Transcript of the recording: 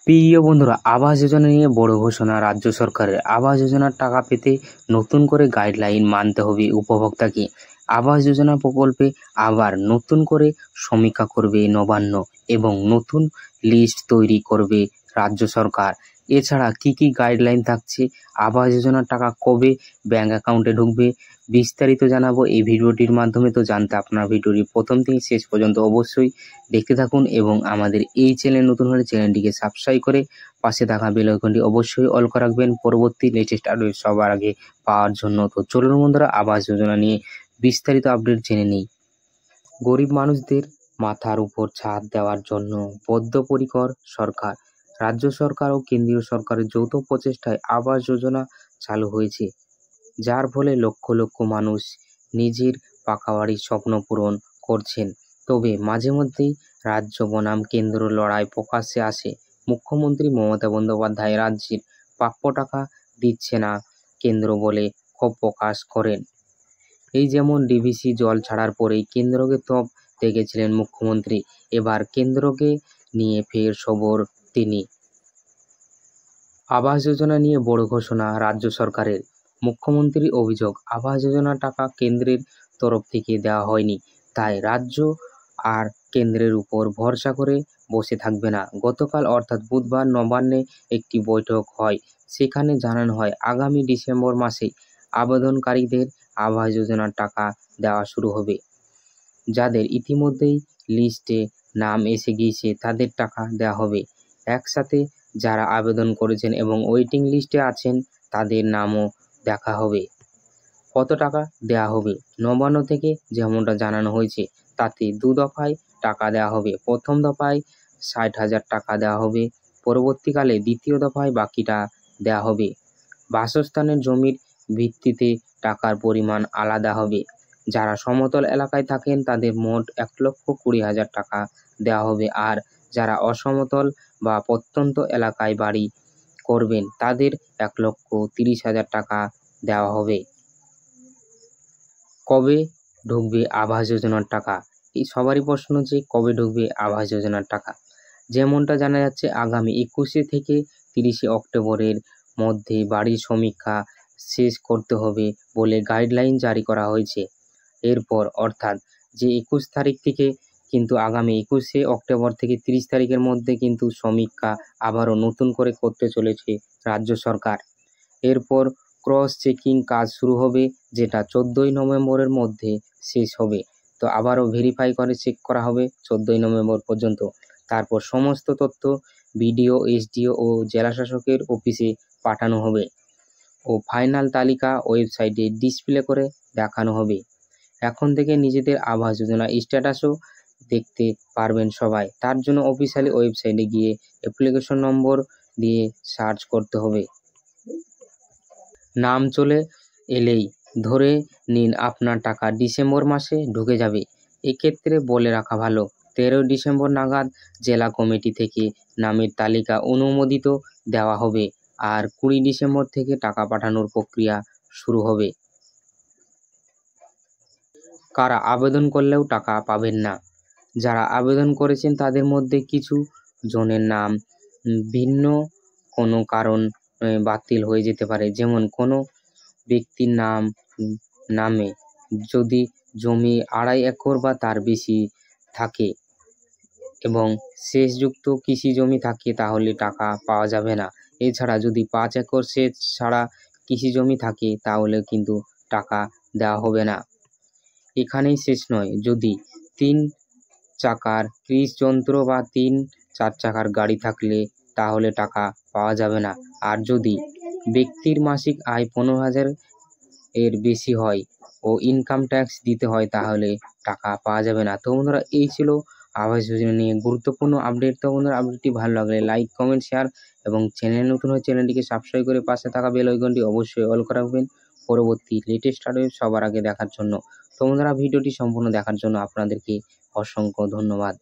প্রিয় বন্ধুরা, আবাস যোজনা নিয়ে বড় ঘোষণা রাজ্য সরকারের। আবাস যোজনার টাকা পেতে নতুন করে গাইডলাইন মানতে হবে উপভোক্তাকে। আবাস যোজনা প্রকল্পে আবার নতুন করে সমীক্ষা করবে নবান্ন এবং নতুন লিস্ট তৈরি করবে রাজ্য সরকার। এছাড়া কি কি গাইডলাইন থাকছে, আবাস যোজনার টাকা কবে ব্যাঙ্ক অ্যাকাউন্টে ঢুকবে, বিস্তারিত জানাবো এই ভিডিওটির মাধ্যমে। তো জানতে আপনার ভিডিওটি প্রথম থেকে শেষ পর্যন্ত অবশ্যই দেখতে থাকুন এবং আমাদের এই চ্যানেল নতুন হলে চ্যানেলটিকে সাবস্ক্রাইব করে পাশে থাকা বেল আইকনটি অবশ্যই অল করে রাখবেন পরবর্তী লেটেস্ট আপডেট সবার আগে পাওয়ার জন্য। তো চলুন বন্ধুরা, আবাস যোজনা নিয়ে বিস্তারিত আপডেট জেনে নিই। গরিব মানুষদের মাথার উপর ছাদ দেওয়ার জন্য বদ্ধপরিকর সরকার। রাজ্য সরকার ও কেন্দ্রীয় সরকারের যৌথ প্রচেষ্টায় আবাস যোজনা চালু হয়েছে, যার ফলে লক্ষ লক্ষ মানুষ নিজের পাকা বাড়ির স্বপ্ন পূরণ করছেন। তবে মাঝে মধ্যেই রাজ্য বনাম কেন্দ্র লড়াই প্রকাশ্যে আসে। মুখ্যমন্ত্রী মমতা বন্দ্যোপাধ্যায় রাজ্যের প্রাপ্য টাকা দিচ্ছে না কেন্দ্র বলে ক্ষোভ প্রকাশ করেন। এই যেমন ডিভিসি জল ছাড়ার পরেই কেন্দ্রকে তোপ দেখেছিলেন মুখ্যমন্ত্রী, এবার কেন্দ্রকে নিয়ে ফের সরব তিনি। আবাস যোজনা নিয়ে বড় ঘোষণা রাজ্য সরকারের। মুখ্যমন্ত্রীর অভিযোগ, আবাস যোজনার টাকা কেন্দ্রের তরফ থেকে দেওয়া হয়নি, তাই রাজ্য আর কেন্দ্রের উপর ভরসা করে বসে থাকবে না। গতকাল অর্থাৎ বুধবার নবান্নে একটি বৈঠক হয়, সেখানে জানানো হয় আগামী ডিসেম্বর মাসে আবেদনকারীদের আবাস যোজনার টাকা দেওয়া শুরু হবে। যাদের ইতিমধ্যেই লিস্টে নাম এসে গিয়েছে তাদের টাকা দেওয়া হবে একসাথে। যারা আবেদন করেছেন এবং ওয়েটিং লিস্টে আছেন তাদের নামও দেখা হবে। কত টাকা দেওয়া হবে, নবান্ন থেকে যেমনটা জানানো হয়েছে তাতে দু দফায় টাকা দেওয়া হবে। প্রথম দফায় 60,000 টাকা দেওয়া হবে, পরবর্তীকালে দ্বিতীয় দফায় বাকিটা দেওয়া হবে। বাসস্থানের জমির ভিত্তিতে টাকার পরিমাণ আলাদা হবে। যারা সমতল এলাকায় থাকেন তাদের মোট 1,20,000 টাকা দেওয়া হবে, আর যারা অসমতল বা প্রত্যন্ত এলাকায় বাড়ি করবেন তাদের 1,30,000 টাকা দেওয়া হবে। কবে ঢুকবে আবাস যোজনার টাকা? এই সবারই প্রশ্ন যে কবে ঢুকবে আবাস যোজনার টাকা। যেমনটা জানা যাচ্ছে আগামী 21 থেকে 30 অক্টোবরের মধ্যে বাড়ির সমীক্ষা শেষ করতে হবে বলে গাইডলাইন জারি করা হয়েছে। এরপর অর্থাৎ যে 21 তারিখ থেকে কিন্তু আগামী 21 অক্টোবর থেকে 30 তারিখের মধ্যে কিন্তু সমীক্ষা আবারও নতুন করে করতে চলেছে রাজ্য সরকার। এরপর ক্রস চেকিং কাজ শুরু হবে, যেটা 14ই নভেম্বরের মধ্যে শেষ হবে। তো আবারও ভেরিফাই করে চেক করা হবে 14ই নভেম্বর পর্যন্ত। তারপর সমস্ত তথ্য বিডিও, এসডিও ও জেলাশাসকের অফিসে পাঠানো হবে ও ফাইনাল তালিকা ওয়েবসাইটে ডিসপ্লে করে দেখানো হবে। এখন থেকে নিজেদের আবাস যোজনা স্ট্যাটাসও দেখতে পারবেন সবাই। তার জন্য অফিসিয়ালি ওয়েবসাইটে গিয়ে অ্যাপ্লিকেশন নম্বর দিয়ে সার্চ করতে হবে। নাম চলে এলেই ধরে নিন আপনার টাকা ডিসেম্বর মাসে ঢুকে যাবে। এক্ষেত্রে বলে রাখা ভালো, 13 ডিসেম্বর নাগাদ জেলা কমিটি থেকে নামের তালিকা অনুমোদিত দেওয়া হবে, আর 20 ডিসেম্বর থেকে টাকা পাঠানোর প্রক্রিয়া শুরু হবে। কারা আবেদন করলেও টাকা পাবেন না? যারা আবেদন করেছেন তাদের মধ্যে কিছু জনের নাম ভিন্ন কোনো কারণ বাতিল হয়ে যেতে পারে। যেমন কোনো ব্যক্তির নামে যদি জমি 2.5 একর বা তার বেশি থাকে এবং সেচযুক্ত কৃষি জমি থাকে তাহলে টাকা পাওয়া যাবে না। এছাড়া যদি 5 একর সেচ ছাড়া কৃষি জমি থাকে তাহলে কিন্তু টাকা দেওয়া হবে না। এখানেই শেষ নয়, যদি 3 চাকার কৃষি যন্ত্র বা 3-4 চাকার গাড়ি থাকলে তাহলে টাকা পাওয়া যাবে না। আর যদি ব্যক্তির মাসিক আয় 15,000 এর বেশি হয় ও ইনকাম ট্যাক্স দিতে হয় তাহলে টাকা পাওয়া যাবে না। তো বন্ধুরা, এই ছিল আবাস যোজনা নিয়ে গুরুত্বপূর্ণ আপডেট। তো বন্ধুরা, আপডেটটি ভালো লাগলে লাইক, কমেন্ট, শেয়ার এবং চ্যানেল নতুন হয়ে চ্যানেলটিকে সাবস্ক্রাইব করে পাশে থাকা বেল আইকনটি অবশ্যই অল করে রাখবেন পরবর্তী লেটেস্ট আপডেট সবার আগে দেখার জন্য। তো বন্ধুরা, ভিডিওটি সম্পূর্ণ দেখার জন্য আপনাদেরকে অসংখ্য ধন্যবাদ।